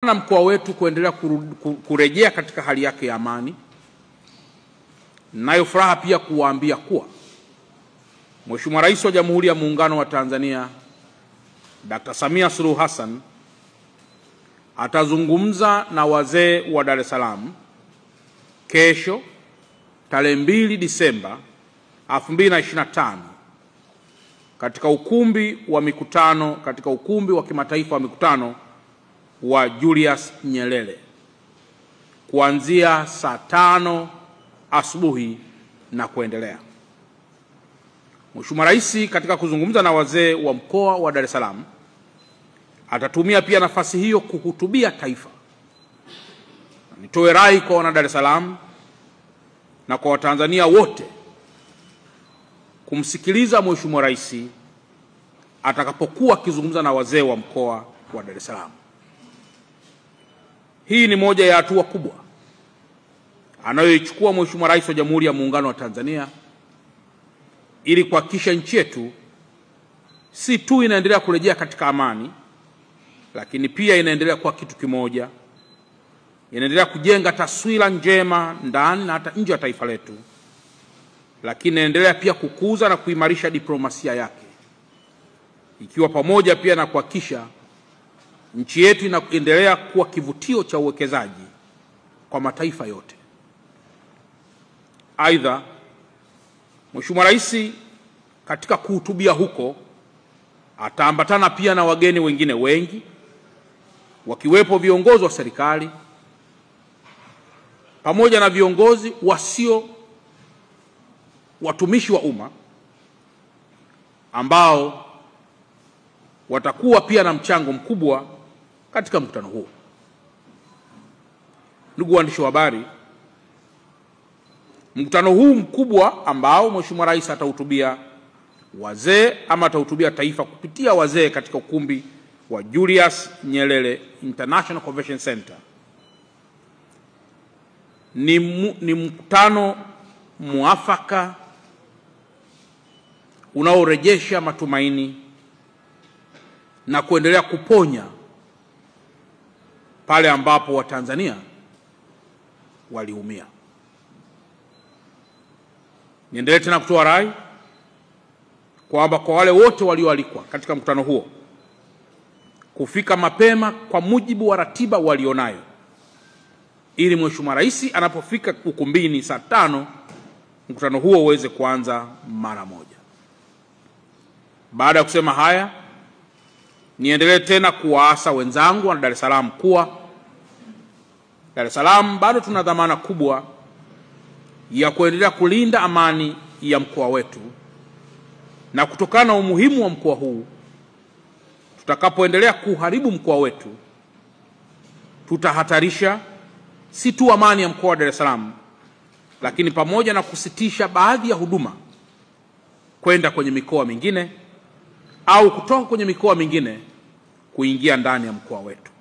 na mkoa wetu kuendelea kurejea katika hali yake ya amani. Ninayo furaha pia kuwaambia kuwa Mheshimiwa Rais wa Jamhuri ya Muungano wa Tanzania Dr. Samia Suluhu Hassan atazungumza na wazee wa Dar es Salaam kesho tarehe 2 Disemba 2025 katika ukumbi wa kimataifa wa mikutano wa Julius Nyerere kuanzia saa 5 asubuhi na kuendelea. Mheshimiwa Rais katika kuzungumza na wazee wa mkoa wa Dar es Salaam atatumia pia nafasi hiyo kuhutubia taifa. Nitoe rai kwa wana Dar es Salaam na kwa Watanzania wote kumsikiliza Mheshimiwa Rais atakapokuwa akizungumza na wazee wa mkoa wa Dar es Salaam. Hii ni moja ya hatua kubwa anayoichukua Mheshimiwa Rais wa Jamhuri ya Muungano wa Tanzania ili kuhakikisha nchi yetu si tu inaendelea kurejea katika amani, lakini pia inaendelea kuwa kitu kimoja, inaendelea kujenga taswira njema ndani na hata nje ya taifa letu, lakini inaendelea pia kukuza na kuimarisha diplomasia yake, ikiwa pamoja pia na kuhakikisha nchi yetu inaendelea kuwa kivutio cha uwekezaji kwa mataifa yote. Aidha, Mheshimiwa Rais katika kuhutubia huko ataambatana pia na wageni wengine wengi, wakiwepo viongozi wa serikali pamoja na viongozi wasio watumishi wa umma ambao watakuwa pia na mchango mkubwa katika mkutano huo. Ndugu waandishi wa habari, mkutano huu mkubwa ambao Mheshimiwa Rais atahutubia wazee ama atahutubia taifa kupitia wazee katika ukumbi wa Julius Nyerere International Convention Center ni mkutano muafaka unaorejesha matumaini na kuendelea kuponya pale ambapo Watanzania waliumia. Niendelee tena kutoa rai kwamba kwa wale wote walioalikwa katika mkutano huo kufika mapema kwa mujibu wa ratiba walionayo, ili Mheshimiwa Rais anapofika ukumbini saa 5 mkutano huo uweze kuanza mara moja. Baada ya kusema haya, niendelee tena kuwaasa wenzangu wa Dar es Salaam kuwa Dar es Salaam bado tuna dhamana kubwa ya kuendelea kulinda amani ya mkoa wetu, na kutokana na umuhimu wa mkoa huu, tutakapoendelea kuharibu mkoa wetu tutahatarisha si tu amani ya mkoa wa Dar es Salaam, lakini pamoja na kusitisha baadhi ya huduma kwenda kwenye mikoa mingine au kutoka kwenye mikoa mingine kuingia ndani ya mkoa wetu.